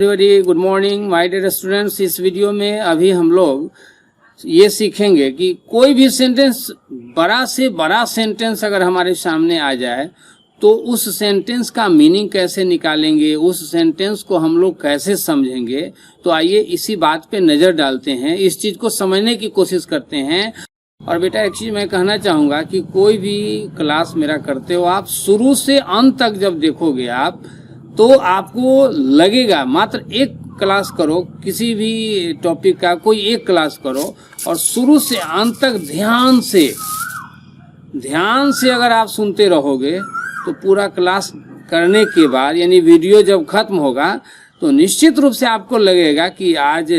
Very good morning my dear students. इस video में अभी हम लोग ये सीखेंगे कि कोई भी सेंटेंस, बड़ा से बड़ा सेंटेंस अगर हमारे सामने आ जाए तो उस सेंटेंस का मीनिंग कैसे निकालेंगे, उस सेंटेंस को हम लोग कैसे समझेंगे। तो आइए इसी बात पे नज़र डालते हैं, इस चीज़ को समझने की कोशिश करते हैं। और बेटा एक चीज़ मैं कहना चाहूँगा कि कोई भी क्लास मेरा करते हो आप, शुरू से अंत तक जब देखोगे आप तो आपको लगेगा, मात्र एक क्लास करो, किसी भी टॉपिक का कोई एक क्लास करो और शुरू से अंत तक ध्यान से अगर आप सुनते रहोगे तो पूरा क्लास करने के बाद, यानी वीडियो जब खत्म होगा तो निश्चित रूप से आपको लगेगा कि आज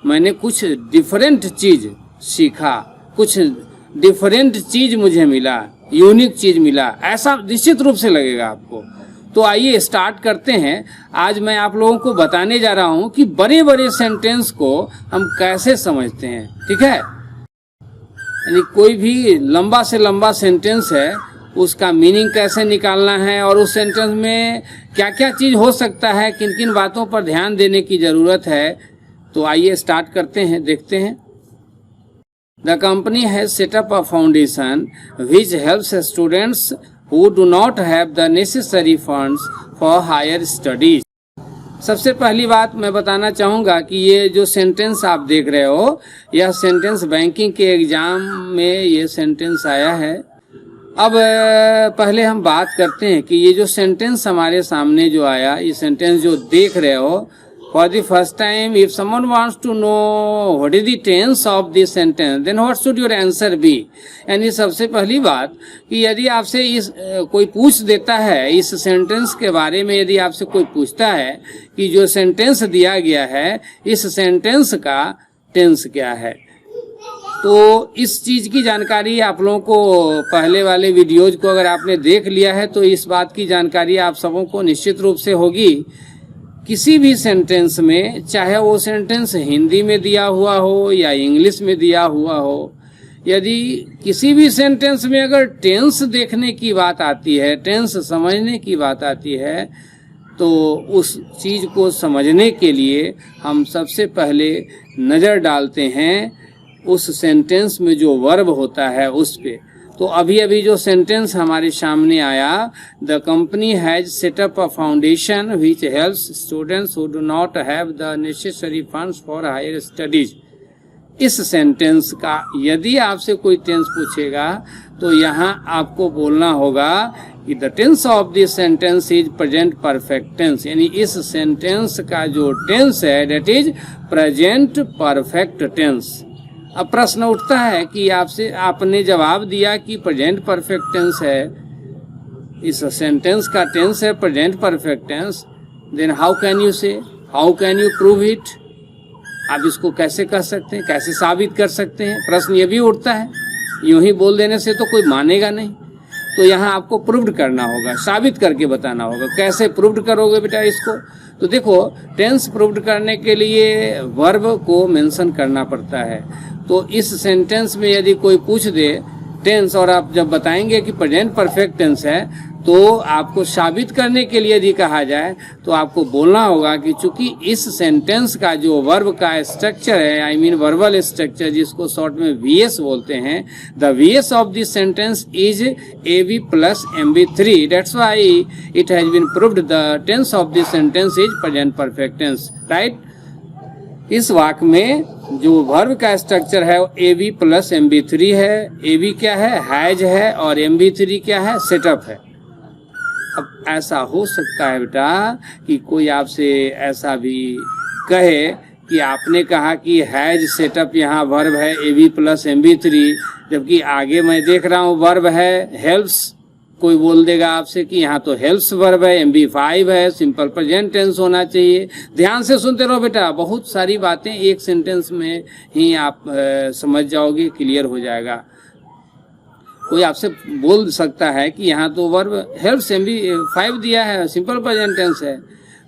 मैंने कुछ डिफरेंट चीज़ सीखा, कुछ डिफरेंट चीज़ मुझे मिला, यूनिक चीज़ मिला, ऐसा निश्चित रूप से लगेगा आपको। तो आइए स्टार्ट करते हैं। आज मैं आप लोगों को बताने जा रहा हूं कि बड़े बड़े सेंटेंस को हम कैसे समझते हैं, ठीक है। यानी कोई भी लंबा से लंबा सेंटेंस है, उसका मीनिंग कैसे निकालना है और उस सेंटेंस में क्या क्या चीज़ हो सकता है, किन किन बातों पर ध्यान देने की ज़रूरत है। तो आइए स्टार्ट करते हैं, देखते हैं। The company has set up a foundation which helps students who do not have the necessary funds for higher studies। सबसे पहली बात मैं बताना चाहूँगा कि ये जो सेंटेंस आप देख रहे हो, यह सेंटेंस बैंकिंग के एग्जाम में ये सेंटेंस आया है। अब पहले हम बात करते हैं कि ये जो सेंटेंस हमारे सामने जो आया, ये सेंटेंस जो देख रहे हो, for the first time if someone wants to know what is the tense of this sentence then what should your answer be। यानी सबसे पहली बात कि यदि आपसे कोई पूछ देता है इस सेंटेंस के बारे में, यदि आपसे कोई पूछता है कि जो सेंटेंस दिया गया है इस सेंटेंस का टेंस क्या है, तो इस चीज़ की जानकारी आप लोगों को, पहले वाले वीडियोज को अगर आपने देख लिया है तो इस बात की जानकारी आप सबों को निश्चित रूप से होगी। किसी भी सेंटेंस में, चाहे वो सेंटेंस हिंदी में दिया हुआ हो या इंग्लिश में दिया हुआ हो, यदि किसी भी सेंटेंस में अगर टेंस देखने की बात आती है, टेंस समझने की बात आती है, तो उस चीज़ को समझने के लिए हम सबसे पहले नज़र डालते हैं उस सेंटेंस में जो वर्ब होता है उस पे। तो अभी अभी जो सेंटेंस हमारे सामने आया, the company has set up a foundation which helps students who do not have the necessary funds for higher studies. इस सेंटेंस का यदि आपसे कोई टेंस पूछेगा तो यहाँ आपको बोलना होगा कि the tense of this sentence is present perfect tense. यानी इस सेंटेंस का जो टेंस है that is present perfect tense. अब प्रश्न उठता है कि आपने जवाब दिया कि प्रेजेंट परफेक्ट टेंस है, इस सेंटेंस का टेंस है present perfect tense, then how can you say, how can you prove it. आप इसको कैसे कह सकते हैं, कैसे साबित कर सकते हैं, प्रश्न ये भी उठता है। यूं ही बोल देने से तो कोई मानेगा नहीं, तो यहाँ आपको प्रूव्ड करना होगा, साबित करके बताना होगा। कैसे प्रूव्ड करोगे बेटा इसको, तो देखो टेंस प्रूव्ड करने के लिए वर्ब को मेंशन करना पड़ता है। तो इस सेंटेंस में यदि कोई पूछ दे टेंस और आप जब बताएंगे कि प्रेजेंट परफेक्ट टेंस है, तो आपको साबित करने के लिए यदि कहा जाए तो आपको बोलना होगा कि चूंकि इस सेंटेंस का जो वर्ब का स्ट्रक्चर है, आई मीन वर्बल स्ट्रक्चर, जिसको शॉर्ट में वीएस बोलते हैं, the VS of this sentence is AV plus MB3, that's why it has been proved the tense of this sentence is present perfect tense, right. इस वाक्य में जो verb का structure है वो एवी प्लस MB3 है। एवी क्या है, हैज है, और MB3 क्या है, सेटअप है। अब ऐसा हो सकता है बेटा कि कोई आपसे ऐसा भी कहे कि आपने कहा कि हैज सेटअप, यहाँ वर्ब है एवी प्लस MB3, जबकि आगे मैं देख रहा हूँ वर्ब है हेल्प्स। कोई बोल देगा आपसे कि यहाँ तो हेल्प्स वर्ब है, MB5 है, सिंपल प्रेजेंट टेंस होना चाहिए। ध्यान से सुनते रहो बेटा, बहुत सारी बातें एक सेंटेंस में ही आप समझ जाओगे, क्लियर हो जाएगा। कोई आपसे बोल सकता है कि यहाँ तो वर्ब हेल्प्स MB5 दिया है, सिंपल प्रेजेंट टेंस है।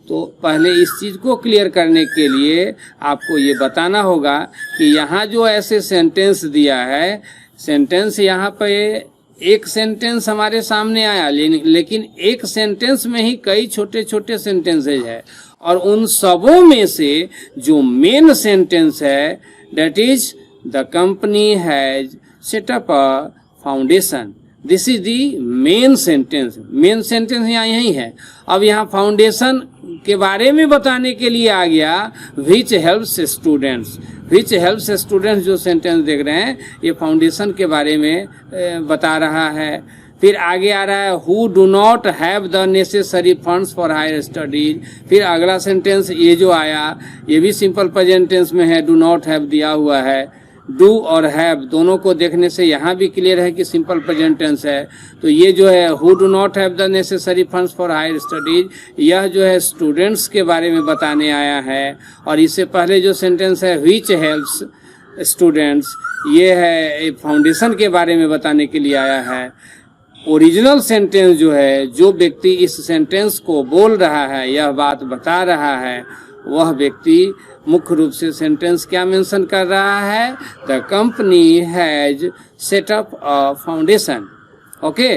तो पहले इस चीज़ को क्लियर करने के लिए आपको ये बताना होगा कि यहाँ जो ऐसे सेंटेंस दिया है, सेंटेंस यहाँ पे एक सेंटेंस हमारे सामने आया, लेकिन एक सेंटेंस में ही कई छोटे छोटे सेंटेंसेज है और उन सबों में से जो मेन सेंटेंस है, that is the company has set up a foundation. This is the main sentence. Main sentence यहाँ यही है। अब यहाँ फाउंडेशन के बारे में बताने के लिए आ गया विच हेल्प्स स्टूडेंट्स। विच हेल्प्स स्टूडेंट्स जो सेंटेंस देख रहे हैं ये फाउंडेशन के बारे में बता रहा है। फिर आगे आ रहा है who do not have the necessary funds for higher studies. फिर अगला सेंटेंस ये जो आया ये भी सिंपल प्रेजेंट टेंस में है, डू नॉट हैव दिया हुआ है। डू और हैव दोनों को देखने से यहाँ भी क्लियर है कि सिंपल प्रेजेंट टेंस है। तो ये जो है who do not have the necessary funds for higher studies, यह जो है स्टूडेंट्स के बारे में बताने आया है। और इससे पहले जो सेंटेंस है व्हिच हेल्प्स स्टूडेंट्स, ये है फाउंडेशन के बारे में बताने के लिए आया है। ओरिजिनल सेंटेंस जो है, जो व्यक्ति इस सेंटेंस को बोल रहा है, यह बात बता रहा है, वह व्यक्ति मुख्य रूप से सेंटेंस क्या मेंशन कर रहा है, the company has set up a foundation. Okay,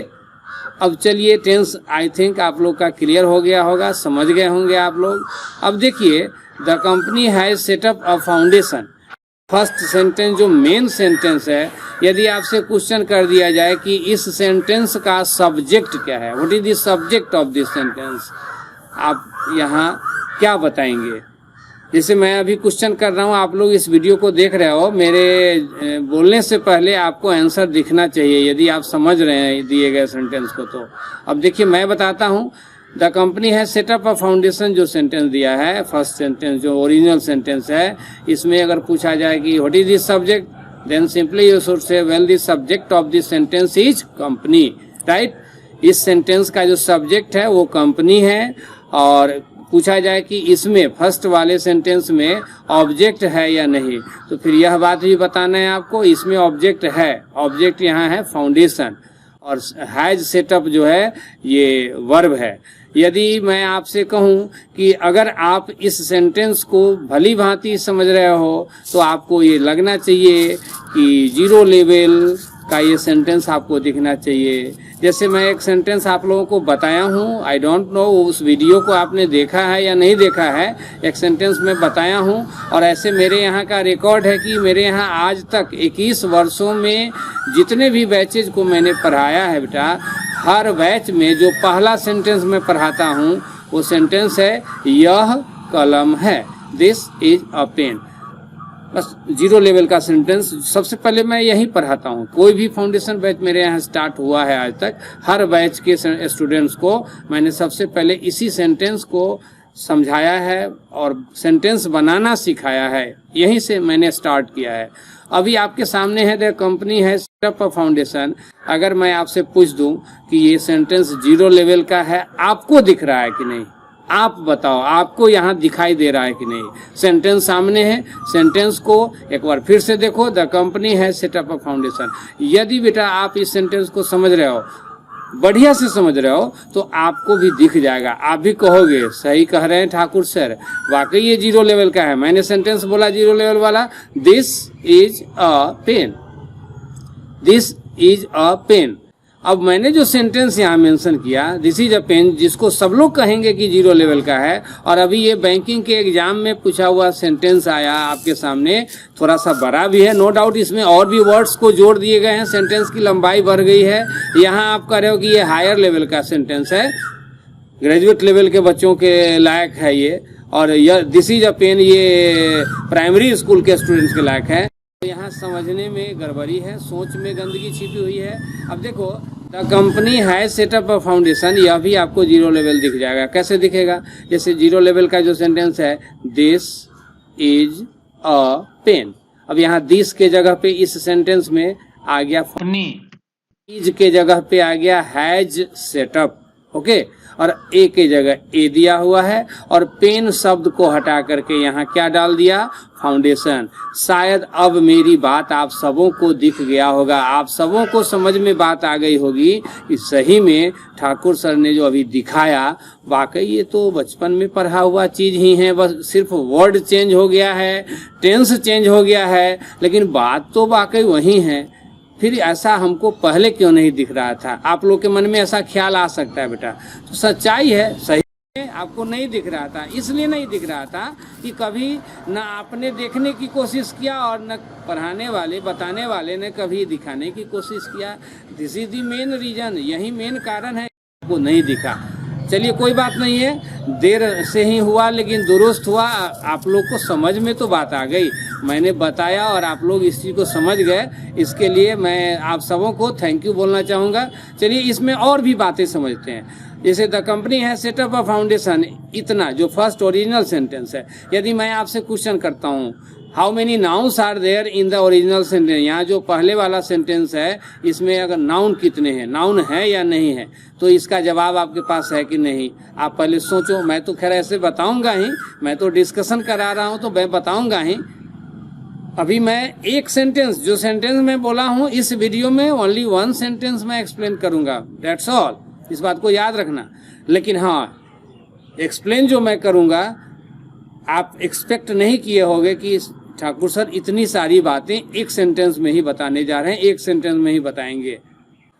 अब चलिए टेंस आई थिंक आप लोग का क्लियर हो गया होगा, समझ गए होंगे आप लोग। अब देखिए the company has set up a foundation. First sentence जो मेन सेंटेंस है, यदि आपसे क्वेश्चन कर दिया जाए कि इस सेंटेंस का सब्जेक्ट क्या है, what is the subject of this sentence, आप यहाँ क्या बताएंगे। जैसे मैं अभी क्वेश्चन कर रहा हूँ, आप लोग इस वीडियो को देख रहे हो, मेरे बोलने से पहले आपको आंसर दिखना चाहिए यदि आप समझ रहे हैं दिए गए सेंटेंस को। तो अब देखिए मैं बताता हूँ, द कंपनी है सेटअप अ फाउंडेशन जो सेंटेंस दिया है, फर्स्ट सेंटेंस जो ओरिजिनल सेंटेंस है, इसमें अगर पूछा जाए कि what is this subject, then simply you should say well this subject of this sentence is company, right. इस सेंटेंस का जो सब्जेक्ट है वो कंपनी है। और पूछा जाए कि इसमें फर्स्ट वाले सेंटेंस में ऑब्जेक्ट है या नहीं, तो फिर यह बात भी बताना है आपको, इसमें ऑब्जेक्ट है। ऑब्जेक्ट यहाँ है फाउंडेशन, और हैज सेटअप जो है ये वर्ब है। यदि मैं आपसे कहूं कि अगर आप इस सेंटेंस को भली भांति समझ रहे हो, तो आपको ये लगना चाहिए कि जीरो लेवल का ये सेंटेंस आपको दिखना चाहिए। जैसे मैं एक सेंटेंस आप लोगों को बताया हूँ, आई डोंट नो उस वीडियो को आपने देखा है या नहीं देखा है, एक सेंटेंस मैं बताया हूँ। और ऐसे मेरे यहाँ का रिकॉर्ड है कि मेरे यहाँ आज तक 21 वर्षों में जितने भी बैचेज को मैंने पढ़ाया है बेटा, हर बैच में जो पहला सेंटेंस मैं पढ़ाता हूँ वो सेंटेंस है यह कलम है, दिस इज अ पेन। बस जीरो लेवल का सेंटेंस सबसे पहले मैं यही पढ़ाता हूँ। कोई भी फाउंडेशन बैच मेरे यहाँ स्टार्ट हुआ है आज तक, हर बैच के स्टूडेंट्स को मैंने सबसे पहले इसी सेंटेंस को समझाया है और सेंटेंस बनाना सिखाया है, यहीं से मैंने स्टार्ट किया है। अभी आपके सामने है द कंपनी है सेटअप अ फाउंडेशन। अगर मैं आपसे पूछ दूं कि ये सेंटेंस जीरो लेवल का है, आपको दिख रहा है कि नहीं, आप बताओ, आपको यहाँ दिखाई दे रहा है कि नहीं। सेंटेंस सामने है, सेंटेंस को एक बार फिर से देखो, द कंपनी है सेटअप अ फाउंडेशन। यदि बेटा आप इस सेंटेंस को समझ रहे हो, बढ़िया से समझ रहे हो, तो आपको भी दिख जाएगा, आप भी कहोगे सही कह रहे हैं ठाकुर सर, वाकई ये जीरो लेवल का है। मैंने सेंटेंस बोला जीरो लेवल वाला, this is a pen, this is a pen. अब मैंने जो सेंटेंस यहाँ मेंशन किया, दिस इज अ पेन, जिसको सब लोग कहेंगे कि जीरो लेवल का है, और अभी ये बैंकिंग के एग्जाम में पूछा हुआ सेंटेंस आया आपके सामने, थोड़ा सा बड़ा भी है, नो डाउट इसमें और भी वर्ड्स को जोड़ दिए गए हैं, सेंटेंस की लंबाई बढ़ गई है। यहाँ आप कह रहे हो कि ये हायर लेवल का सेंटेंस है, ग्रेजुएट लेवल के बच्चों के लायक है ये, और यह दिस इज अ पेन ये प्राइमरी स्कूल के स्टूडेंट्स के लायक है। यहाँ समझने में गड़बड़ी है, सोच में गंदगी छिपी हुई है। अब देखो, द कंपनी है सेटअप अ फाउंडेशन, यह भी आपको जीरो लेवल दिख जाएगा। कैसे दिखेगा? जैसे जीरो लेवल का जो सेंटेंस है, दिस इज अ पेन। अब यहाँ दिस के जगह पे इस सेंटेंस में आ गया फनी, इज के जगह पे आ गया हैज सेटअप, ओके, और ए के जगह ए दिया हुआ है, और पेन शब्द को हटा करके यहाँ क्या डाल दिया? फाउंडेशन। शायद अब मेरी बात आप सबों को दिख गया होगा, आप सबों को समझ में बात आ गई होगी कि सही में ठाकुर सर ने जो अभी दिखाया, वाकई ये तो बचपन में पढ़ा हुआ चीज ही है, बस सिर्फ वर्ड चेंज हो गया है, टेंस चेंज हो गया है, लेकिन बात तो वाकई वही है। फिर ऐसा हमको पहले क्यों नहीं दिख रहा था? आप लोग के मन में ऐसा ख्याल आ सकता है बेटा, तो सच्चाई है, सही आपको नहीं दिख रहा था, इसलिए नहीं दिख रहा था कि कभी न आपने देखने की कोशिश किया और न पढ़ाने वाले बताने वाले ने कभी दिखाने की कोशिश किया। This is the main reason, यही मेन कारण है आपको नहीं दिखा। चलिए कोई बात नहीं है, देर से ही हुआ लेकिन दुरुस्त हुआ। आप लोग को समझ में तो बात आ गई, मैंने बताया और आप लोग इस चीज़ को समझ गए, इसके लिए मैं आप सबों को थैंक यू बोलना चाहूँगा। चलिए इसमें और भी बातें समझते हैं। जैसे द कंपनी है सेटअप अ फाउंडेशन, इतना जो फर्स्ट ओरिजिनल सेंटेंस है। यदि मैं आपसे क्वेश्चन करता हूँ how many nouns are there in the original sentence, यहाँ जो पहले वाला सेंटेंस है इसमें अगर नाउन कितने हैं, नाउन है या नहीं है, तो इसका जवाब आपके पास है कि नहीं, आप पहले सोचो। मैं तो खैर ऐसे बताऊंगा ही, मैं तो डिस्कशन करा रहा हूँ तो मैं बताऊंगा ही। अभी मैं एक सेंटेंस, जो सेंटेंस मैं बोला हूँ इस वीडियो में ओनली वन सेंटेंस मैं एक्सप्लेन करूंगा, दैट्स ऑल, इस बात को याद रखना। लेकिन हाँ, एक्सप्लेन जो मैं करूंगा आप एक्सपेक्ट नहीं किए होंगे कि ठाकुर सर इतनी सारी बातें एक सेंटेंस में ही बताने जा रहे हैं, एक सेंटेंस में ही बताएंगे।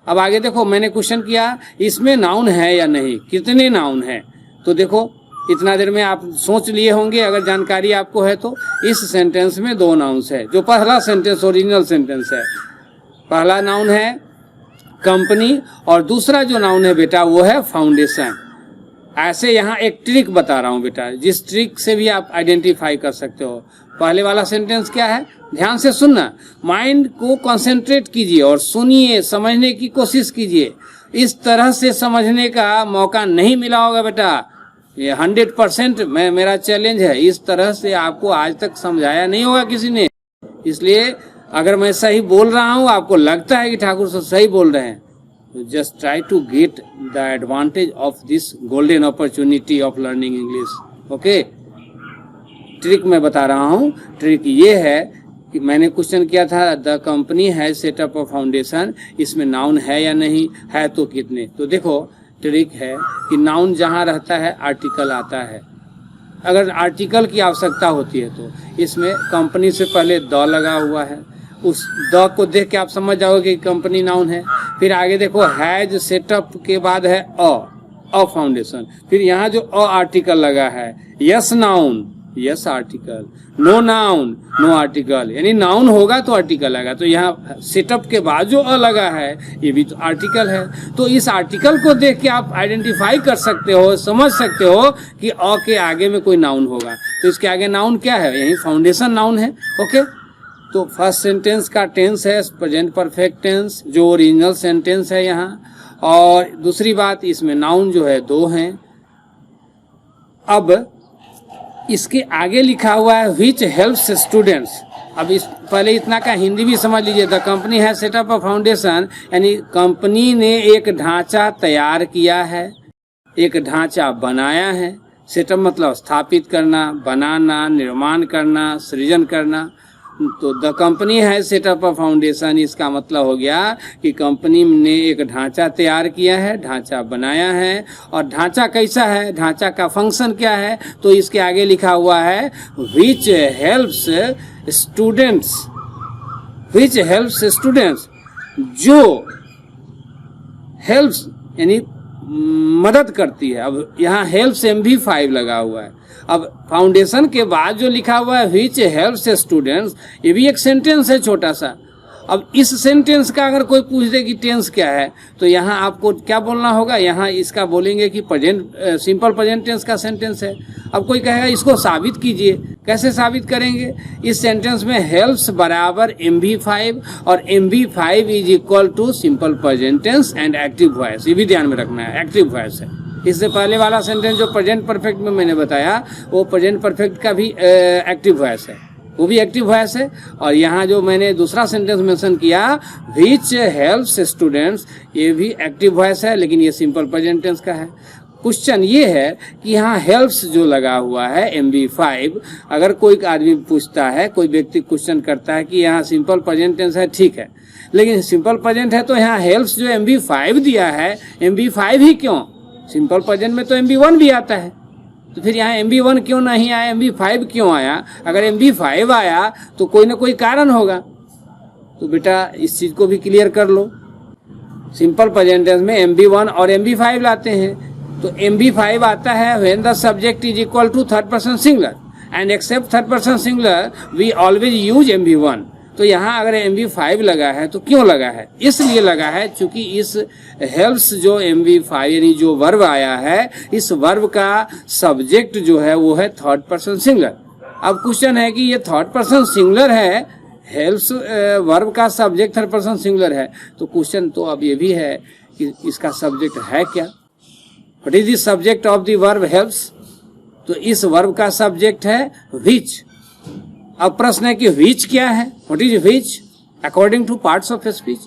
अब आगे देखो, मैंने क्वेश्चन किया इसमें नाउन है या नहीं, कितने नाउन है, तो देखो इतना देर में आप सोच लिए होंगे, अगर जानकारी आपको है तो। इस सेंटेंस में 2 नाउन्स है, जो पहला सेंटेंस ओरिजिनल सेंटेंस है। पहला नाउन है कंपनी और दूसरा जो नाउन है बेटा वो है फाउंडेशन। ऐसे यहाँ एक ट्रिक बता रहा हूँ बेटा, जिस ट्रिक से भी आप आइडेंटिफाई कर सकते हो। पहले वाला सेंटेंस क्या है, ध्यान से सुनना, माइंड को कंसंट्रेट कीजिए और सुनिए, समझने की कोशिश कीजिए। इस तरह से समझने का मौका नहीं मिला होगा बेटा, ये 100% मेरा चैलेंज है। इस तरह से आपको आज तक समझाया नहीं होगा किसी ने। इसलिए अगर मैं सही बोल रहा हूँ, आपको लगता है कि ठाकुर साहब सही बोल रहे हैं, तो just try to get the advantage of this golden opportunity of learning English. Okay, trick मैं बता रहा हूँ। ट्रिक ये है कि मैंने क्वेश्चन किया था द कंपनी है सेटअप अ फाउंडेशन, इसमें नाउन है या नहीं है, तो कितने। तो देखो ट्रिक है कि नाउन जहाँ रहता है आर्टिकल आता है। अगर आर्टिकल की आवश्यकता होती है तो इसमें कंपनी से पहले द लगा हुआ है, उस द को देख के आप समझ जाओगे कि कंपनी नाउन है। फिर आगे देखो हैज सेटअप के बाद है अ फाउंडेशन, फिर यहाँ जो अ आर्टिकल लगा है, yes noun yes article, no noun no article, यानी नाउन होगा तो आर्टिकल आएगा। तो यहाँ सेटअप के बाद जो अ लगा है ये भी तो आर्टिकल है। तो इस आर्टिकल को देख के आप आइडेंटिफाई कर सकते हो, समझ सकते हो कि अ के आगे में कोई नाउन होगा। तो इसके आगे नाउन क्या है, यही फाउंडेशन नाउन है। ओके, तो फर्स्ट सेंटेंस का टेंस है प्रेजेंट परफेक्ट टेंस, जो ओरिजिनल सेंटेंस है यहाँ। और दूसरी बात, इसमें नाउन जो है 2 हैं। अब इसके आगे लिखा हुआ है विच हेल्प्स स्टूडेंट्स। अब इस पहले इतना का हिंदी भी समझ लीजिए। द कंपनी है सेटअप अ फाउंडेशन, यानी कंपनी ने एक ढांचा तैयार किया है, एक ढांचा बनाया है। सेटअप मतलब स्थापित करना, बनाना, निर्माण करना, सृजन करना। तो द कंपनी है सेटअप अ फाउंडेशन, इसका मतलब हो गया कि कंपनी ने एक ढांचा तैयार किया है, ढांचा बनाया है। और ढांचा कैसा है, ढांचा का फंक्शन क्या है, तो इसके आगे लिखा हुआ है विच हेल्प्स स्टूडेंट्स, विच हेल्प्स स्टूडेंट्स, जो हेल्प्स यानी मदद करती है। अब यहाँ हेल्प्स MV5 लगा हुआ है। अब फाउंडेशन के बाद जो लिखा हुआ है विच हेल्प्स स्टूडेंट्स, ये भी एक सेंटेंस है छोटा सा। अब इस सेंटेंस का अगर कोई पूछ दे कि टेंस क्या है, तो यहाँ आपको क्या बोलना होगा, यहाँ इसका बोलेंगे कि प्रेजेंट सिंपल प्रेजेंट टेंस का सेंटेंस है। अब कोई कहेगा इसको साबित कीजिए, कैसे साबित करेंगे। इस सेंटेंस में हेल्प्स बराबर MV5 और MV5 is equal to simple present tense and active voice, ये भी ध्यान में रखना है, एक्टिव वॉइस है। इससे पहले वाला सेंटेंस जो प्रेजेंट परफेक्ट में मैंने बताया, वो प्रेजेंट परफेक्ट का भी एक्टिव वॉइस है, वो भी एक्टिव वॉइस है। और यहाँ जो मैंने दूसरा सेंटेंस मेंशन किया विच हेल्प्स स्टूडेंट्स, ये भी एक्टिव वॉइस है, लेकिन ये सिंपल प्रेजेंट टेंस का है। क्वेश्चन ये है कि यहाँ हेल्प्स जो लगा हुआ है MV5, अगर कोई आदमी पूछता है, कोई व्यक्ति क्वेश्चन करता है कि यहाँ सिंपल प्रेजेंट टेंस है, ठीक है, लेकिन सिंपल प्रेजेंट है तो यहाँ हेल्प्स जो MV5 दिया है, MV5 ही क्यों, सिंपल प्रेजेंट में तो MV1 भी आता है, तो फिर यहाँ MV1 क्यों नहीं आया, MV5 क्यों आया। अगर MV5 आया तो कोई ना कोई कारण होगा। तो बेटा इस चीज को भी क्लियर कर लो। सिंपल प्रेजेंट टेंस में MV1 और MV5 लाते हैं, तो MB5 आता है when the subject is equal to third person singular and except third person singular we always use MB1। तो यहाँ अगर MB5 लगा है तो क्यों लगा है? इसलिए लगा है क्योंकि इस हेल्प्स जो MB5 यानी जो वर्ब आया है, इस वर्ब का सब्जेक्ट जो है वो है थर्ड पर्सन सिंगुलर। अब क्वेश्चन है कि ये थर्ड पर्सन सिंगुलर है, हेल्प्स वर्ब का सब्जेक्ट थर्ड पर्सन सिंगुलर है, तो क्वेश्चन तो अब ये भी है कि इसका सब्जेक्ट है क्या? What is the subject of the verb helps? तो इस वर्ब का सब्जेक्ट है व्हिच। अब प्रश्न है कि व्हिच क्या है? What is which according to parts of speech?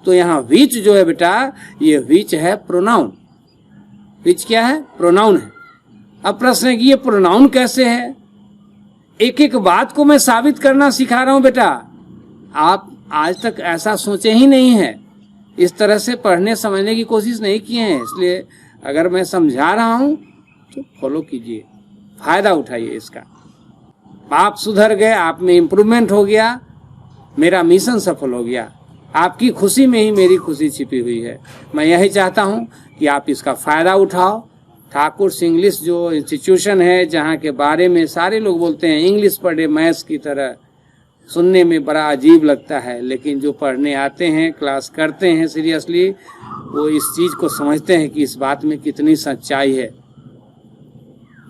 तो यहाँ व्हिच जो है बेटा, ये व्हिच है प्रोनाउन। व्हिच क्या है? प्रोनाउन है। अब प्रश्न है कि ये प्रोनाउन कैसे है? एक एक बात को मैं साबित करना सिखा रहा हूं बेटा। आप आज तक ऐसा सोचे ही नहीं है, इस तरह से पढ़ने समझने की कोशिश नहीं किए हैं, इसलिए अगर मैं समझा रहा हूं तो फॉलो कीजिए, फायदा उठाइए इसका। आप सुधर गए, आप में इम्प्रूवमेंट हो गया, मेरा मिशन सफल हो गया। आपकी खुशी में ही मेरी खुशी छिपी हुई है। मैं यही चाहता हूं कि आप इसका फायदा उठाओ। ठाकुर इंग्लिश जो इंस्टीट्यूशन है, जहाँ के बारे में सारे लोग बोलते हैं इंग्लिश पढ़े मैथ्स की तरह, सुनने में बड़ा अजीब लगता है, लेकिन जो पढ़ने आते हैं, क्लास करते हैं सीरियसली, वो इस चीज़ को समझते हैं कि इस बात में कितनी सच्चाई है।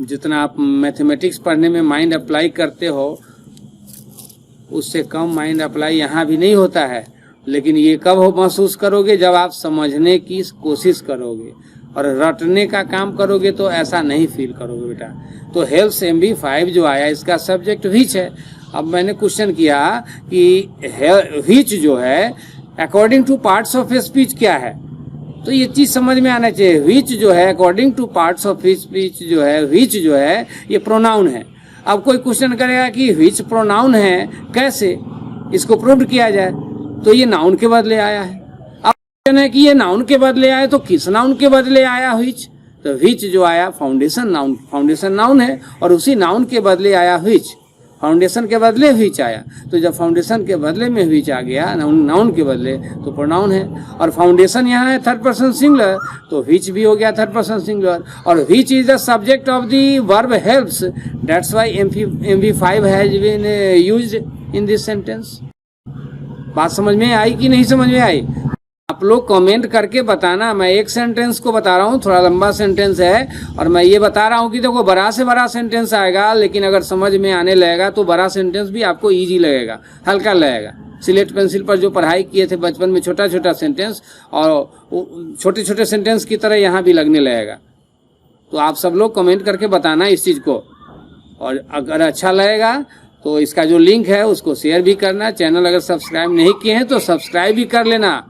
जितना आप मैथमेटिक्स पढ़ने में माइंड अप्लाई करते हो, उससे कम माइंड अप्लाई यहाँ भी नहीं होता है। लेकिन ये कब हो महसूस करोगे? जब आप समझने की कोशिश करोगे और रटने का काम करोगे तो ऐसा नहीं फील करोगे बेटा। तो हेल्प्स MB5 जो आया, इसका सब्जेक्ट व्हिच है। अब मैंने क्वेश्चन किया कि व्हिच जो है according to parts of speech क्या है, तो ये चीज समझ में आना चाहिए। व्हिच जो है according to parts of speech जो है, व्हिच जो है ये प्रोनाउन है। अब कोई क्वेश्चन करेगा कि व्हिच प्रोनाउन है, कैसे इसको प्रूव किया जाए? तो ये नाउन के बदले आया है। अब क्वेश्चन है कि ये नाउन के बदले आया, तो किस नाउन के बदले आया व्हिच? तो व्हिच जो आया फाउंडेशन नाउन, फाउंडेशन नाउन है और उसी नाउन के बदले आया व्हिच। फाउंडेशन के बदले व्हिच आया, तो जब फाउंडेशन के बदले में व्हिच आ गया नाउन के बदले, तो प्रोनाउन है। और फाउंडेशन यहाँ है थर्ड पर्सन सिंगुलर, तो व्हिच भी हो गया थर्ड पर्सन सिंगुलर। और which is the subject of the verb helps, that's why MB5 has been used in this sentence. बात समझ में आई कि नहीं समझ में आई? आप लोग कमेंट करके बताना। मैं एक सेंटेंस को बता रहा हूँ, थोड़ा लंबा सेंटेंस है, और मैं ये बता रहा हूँ कि देखो बड़ा से बड़ा सेंटेंस आएगा, लेकिन अगर समझ में आने लगेगा तो बड़ा सेंटेंस भी आपको इजी लगेगा, हल्का लगेगा। स्लेट पेंसिल पर जो पढ़ाई किए थे बचपन में, छोटा छोटा सेंटेंस, और छोटे छोटे सेंटेंस की तरह यहाँ भी लगने लगेगा। तो आप सब लोग कमेंट करके बताना इस चीज़ को, और अगर अच्छा लगेगा तो इसका जो लिंक है उसको शेयर भी करना। चैनल अगर सब्सक्राइब नहीं किए हैं तो सब्सक्राइब भी कर लेना।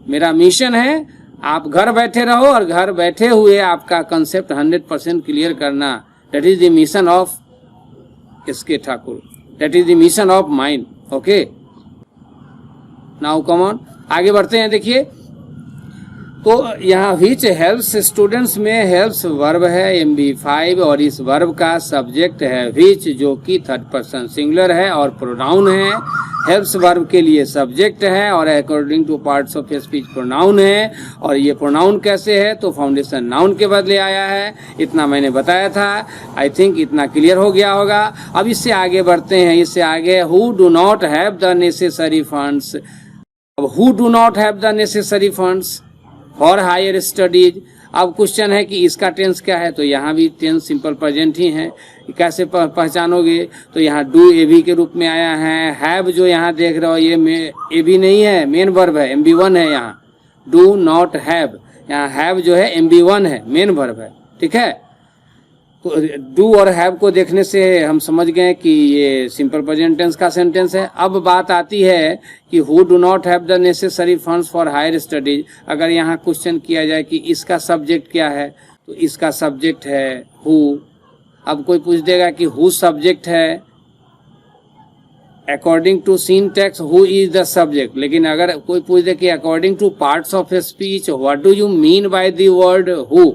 मेरा मिशन है आप घर बैठे रहो और घर बैठे हुए आपका कंसेप्ट 100% क्लियर करना। That is the mission of SK Thakur, that is the mission of mind. Okay, now come on, आगे बढ़ते हैं। देखिए, तो यहाँ व्हिच हेल्प्स स्टूडेंट्स में हेल्प्स वर्ब है MB5, और इस वर्ब का सब्जेक्ट है व्हिच, जो कि थर्ड पर्सन सिंगुलर है और प्रोनाउन है। हेल्प्स वर्ब के लिए सब्जेक्ट है और according to parts of speech pronoun है। और ये प्रोनाउन कैसे है? तो फाउंडेशन नाउन के बदले आया है। इतना मैंने बताया था, आई थिंक इतना क्लियर हो गया होगा। अब इससे आगे बढ़ते हैं। इससे आगे, who do not have the necessary funds. अब who do not have the necessary funds for higher studies. अब क्वेश्चन है कि इसका टेंस क्या है? तो यहाँ भी टेंस सिंपल प्रेजेंट ही है। कैसे पहचानोगे? तो यहाँ डू AB के रूप में आया है। हैव जो यहाँ देख रहे हो ये AB नहीं है, मेन वर्ब है, MB1 है। यहाँ डू नॉट हैव, यहाँ हैव जो है MB1 है, मेन वर्ब है। ठीक है, तो डू और हैव को देखने से हम समझ गए कि ये सिंपल प्रेजेंट टेंस का सेंटेंस है। अब बात आती है कि who do not have the necessary funds for higher studies. अगर यहाँ क्वेश्चन किया जाए कि इसका सब्जेक्ट क्या है, तो इसका सब्जेक्ट है हु। अब कोई पूछ देगा कि हु सब्जेक्ट है, according to syntax who is the subject. लेकिन अगर कोई पूछ दे कि according to parts of speech what do you mean by the word who,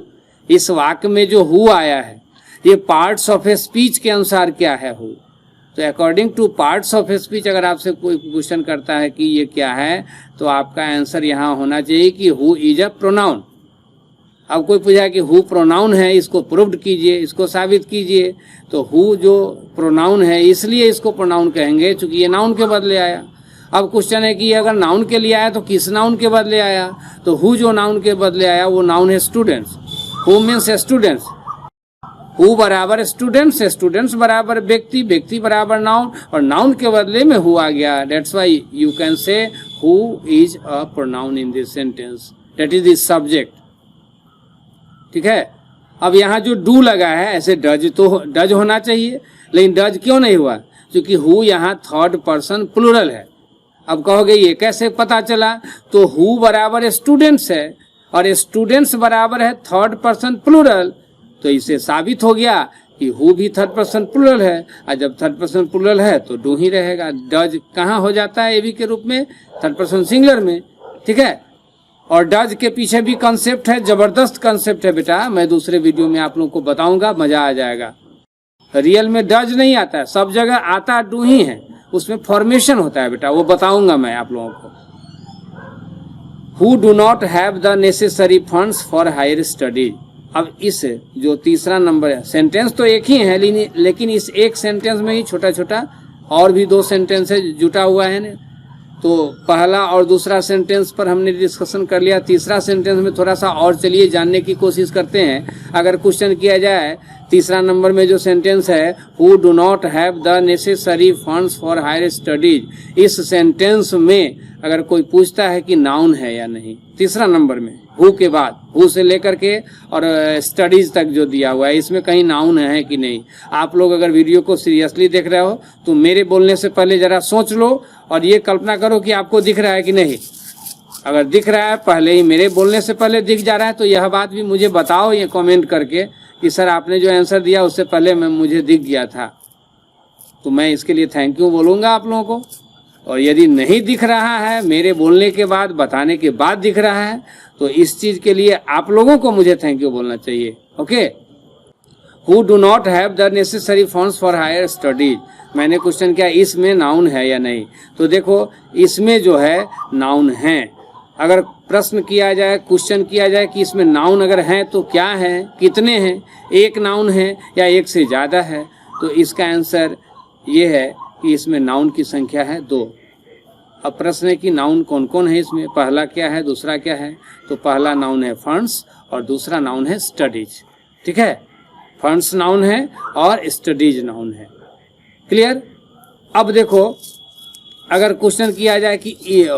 इस वाक्य में जो हु आया है ये पार्ट्स ऑफ स्पीच के अनुसार क्या है हु। तो according to parts of speech अगर आपसे कोई क्वेश्चन करता है कि ये क्या है, तो आपका आंसर यहाँ होना चाहिए कि हु इज अ प्रोनाउन। अब कोई पूछा कि हु प्रोनाउन है, इसको प्रूव्ड कीजिए, इसको साबित कीजिए। तो हु जो प्रोनाउन है इसलिए इसको प्रोनाउन कहेंगे चूंकि ये नाउन के बदले आया। अब क्वेश्चन है कि अगर नाउन के लिए आया तो किस नाउन के बदले आया? तो हु जो नाउन के बदले आया वो नाउन है students. Who means students, who बराबर स्टूडेंट्स, स्टूडेंट्स बराबर व्यक्ति, व्यक्ति बराबर नाउन, और नाउन के बदले में हु आ गया। दैट्स व्हाई यू कैन से who is a pronoun in this sentence, that is the subject. ठीक है। अब यहाँ जो डू लगा है, ऐसे डज तो डज होना चाहिए, लेकिन डज क्यों नहीं हुआ? क्योंकि हु यहाँ थर्ड पर्सन प्लूरल है। अब कहोगे ये कैसे पता चला? तो हु बराबर स्टूडेंट्स है और स्टूडेंट्स बराबर है थर्ड पर्सन प्लूरल, तो इसे साबित हो गया कि हु भी थर्ड पर्सन प्लूरल है, और जब थर्ड पर्सन प्लूरल है तो डू ही रहेगा। डज कहाँ हो जाता है एवी के रूप में? थर्ड पर्सन सिंगुलर में। ठीक है। और डज के पीछे भी कंसेप्ट है, जबरदस्त कंसेप्ट है बेटा, मैं दूसरे वीडियो में आप लोगों को बताऊंगा, मजा आ जाएगा। रियल में डज नहीं आता है, सब जगह आता डू ही है, उसमें फॉर्मेशन होता है बेटा, वो बताऊंगा मैं आप लोगों को। Who do not have the necessary funds for higher studies. अब इस जो तीसरा नंबर है, सेंटेंस तो एक ही है, लेकिन इस एक सेंटेंस में ही छोटा छोटा और भी दो सेंटेंस जुटा हुआ है ना। तो पहला और दूसरा सेंटेंस पर हमने डिस्कशन कर लिया, तीसरा सेंटेंस में थोड़ा सा और चलिए जानने की कोशिश करते हैं। अगर क्वेश्चन किया जाए तीसरा नंबर में जो सेंटेंस है, who do not have the necessary funds for higher studies, इस सेंटेंस में अगर कोई पूछता है कि नाउन है या नहीं, तीसरा नंबर में हु के बाद, हु से लेकर के और स्टडीज तक जो दिया हुआ है, इसमें कहीं नाउन है कि नहीं। आप लोग अगर वीडियो को सीरियसली देख रहे हो तो मेरे बोलने से पहले जरा सोच लो और ये कल्पना करो कि आपको दिख रहा है कि नहीं। अगर दिख रहा है, पहले ही मेरे बोलने से पहले दिख जा रहा है, तो यह बात भी मुझे बताओ ये कमेंट करके कि सर आपने जो आंसर दिया उससे पहले मुझे दिख गया था। तो मैं इसके लिए थैंक यू बोलूँगा आप लोगों को। और यदि नहीं दिख रहा है, मेरे बोलने के बाद, बताने के बाद दिख रहा है, तो इस चीज के लिए आप लोगों को मुझे थैंक यू बोलना चाहिए। Okay. Who do not have the necessary funds for higher studies, मैंने क्वेश्चन किया इसमें नाउन है या नहीं। तो देखो इसमें जो है नाउन है। अगर प्रश्न किया जाए, क्वेश्चन किया जाए कि इसमें नाउन अगर है तो क्या है, कितने हैं, एक नाउन है या एक से ज़्यादा है, तो इसका आंसर ये है कि इसमें नाउन की संख्या है 2। अब प्रश्न है कि नाउन कौन कौन है इसमें, पहला क्या है, दूसरा क्या है। तो पहला नाउन है फंड्स और दूसरा नाउन है स्टडीज। ठीक है। फंड्स नाउन है और स्टडीज नाउन है। क्लियर। अब देखो अगर क्वेश्चन किया जाए कि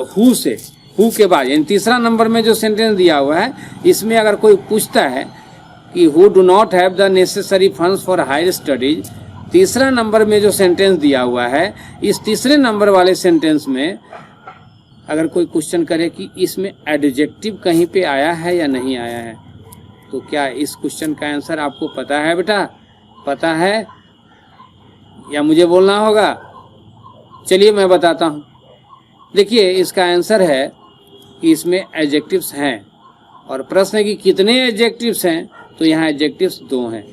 हु से, हु के बाद यानी तीसरा नंबर में जो सेंटेंस दिया हुआ है, इसमें अगर कोई पूछता है कि who do not have the necessary funds for higher studies, तीसरा नंबर में जो सेंटेंस दिया हुआ है, इस तीसरे नंबर वाले सेंटेंस में अगर कोई क्वेश्चन करे कि इसमें एडजेक्टिव कहीं पे आया है या नहीं आया है, तो क्या इस क्वेश्चन का आंसर आपको पता है बेटा? पता है या मुझे बोलना होगा? चलिए मैं बताता हूँ। देखिए इसका आंसर है कि इसमें एडजेक्टिव्स हैं, और प्रश्न है कि कितने एडजेक्टिव्स हैं, तो यहाँ एडजेक्टिव्स 2 हैं।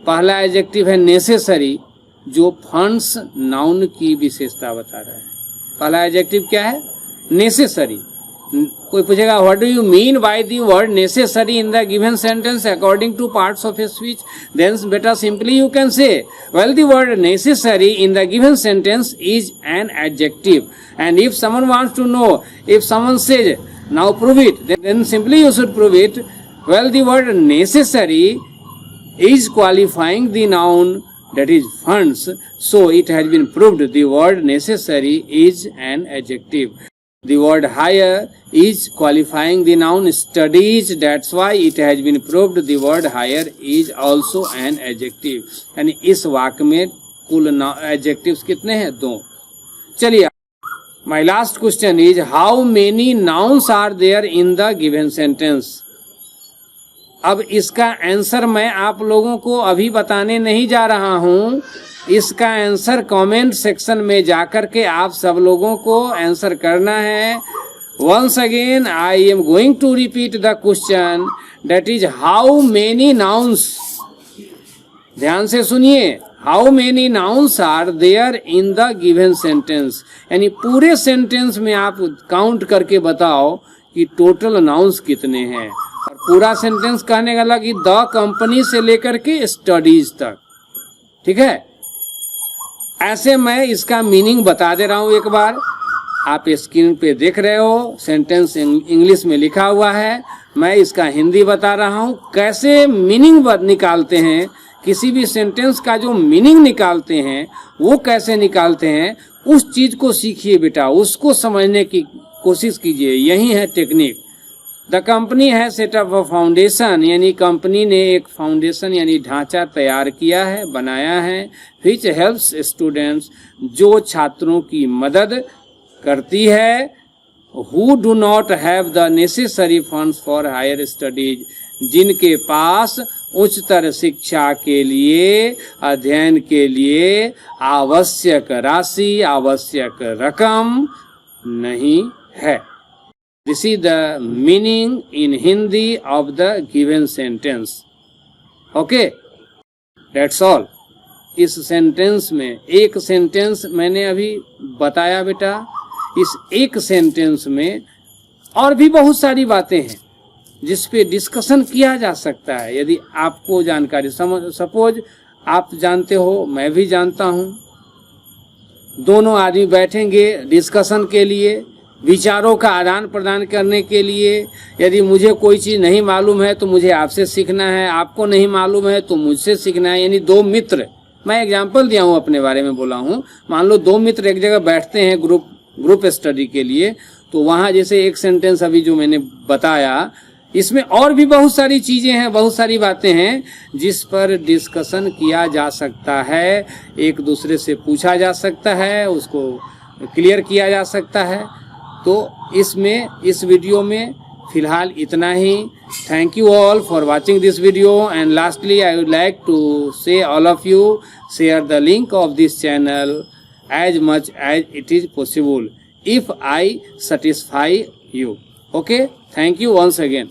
पहला एडजेक्टिव है नेसेसरी, जो फंड्स नाउन की विशेषता बता रहा है। पहला एडजेक्टिव क्या है? नेसेसरी। कोई पूछेगा what do you mean by the word necessary in the given sentence according to parts of a speech, then बेटा simply you can say well the word necessary in the given sentence is an adjective, and if someone wants to know, if someone says now prove it, then simply you should prove it. Well, the word necessary is qualifying the noun, that is funds, so it has been proved the word necessary is an adjective. The word higher is qualifying the noun studies, that's why it has been proved the word higher is also an adjective. यानी इस वाक्य में कुल adjectives कितने हैं? 2. चलिए, my last question is how many nouns are there in the given sentence? अब इसका आंसर मैं आप लोगों को अभी बताने नहीं जा रहा हूं, इसका आंसर कमेंट सेक्शन में जाकर के आप सब लोगों को आंसर करना है. Once again I am going to repeat the question, that is how many nouns, ध्यान से सुनिए, how many nouns are there in the given sentence. यानी पूरे सेंटेंस में आप काउंट करके बताओ कि टोटल नाउन्स कितने हैं. और पूरा सेंटेंस कहने का लगी द कंपनी से लेकर के स्टडीज तक, ठीक है। ऐसे मैं इसका मीनिंग बता दे रहा हूं एक बार, आप स्क्रीन पे देख रहे हो, सेंटेंस इंग्लिश में लिखा हुआ है, मैं इसका हिंदी बता रहा हूं। कैसे मीनिंग निकालते हैं, किसी भी सेंटेंस का जो मीनिंग निकालते हैं वो कैसे निकालते हैं, उस चीज को सीखिए बेटा, उसको समझने की कोशिश कीजिए, यही है टेक्निक। द कंपनी है सेटअप अ फाउंडेशन, यानी कंपनी ने एक फाउंडेशन यानी ढांचा तैयार किया है, बनाया है, विच हेल्प्स स्टूडेंट्स, जो छात्रों की मदद करती है, who do not have the necessary funds for higher studies, जिनके पास उच्चतर शिक्षा के लिए, अध्ययन के लिए आवश्यक राशि, आवश्यक रकम नहीं है। This is the meaning in Hindi of the given sentence. Okay, that's all. इस सेंटेंस में, एक सेंटेंस मैंने अभी बताया बेटा, इस एक सेंटेंस में और भी बहुत सारी बातें हैं जिस पे डिस्कशन किया जा सकता है। यदि आपको जानकारी, सपोज आप जानते हो, मैं भी जानता हूँ, दोनों आदमी बैठेंगे डिस्कशन के लिए, विचारों का आदान प्रदान करने के लिए। यदि मुझे कोई चीज़ नहीं मालूम है तो मुझे आपसे सीखना है, आपको नहीं मालूम है तो मुझसे सीखना है। यानी दो मित्र, मैं एग्जांपल दिया हूँ, अपने बारे में बोला हूँ, मान लो दो मित्र एक जगह बैठते हैं ग्रुप स्टडी के लिए, तो वहाँ जैसे एक सेंटेंस अभी जो मैंने बताया, इसमें और भी बहुत सारी चीजें हैं, बहुत सारी बातें हैं जिस पर डिस्कशन किया जा सकता है, एक दूसरे से पूछा जा सकता है, उसको क्लियर किया जा सकता है। तो इसमें, इस वीडियो में फिलहाल इतना ही। Thank you all for watching this video, and lastly I would like to say all of you share the link of this channel as much as it is possible if I satisfy you. Okay, thank you once again.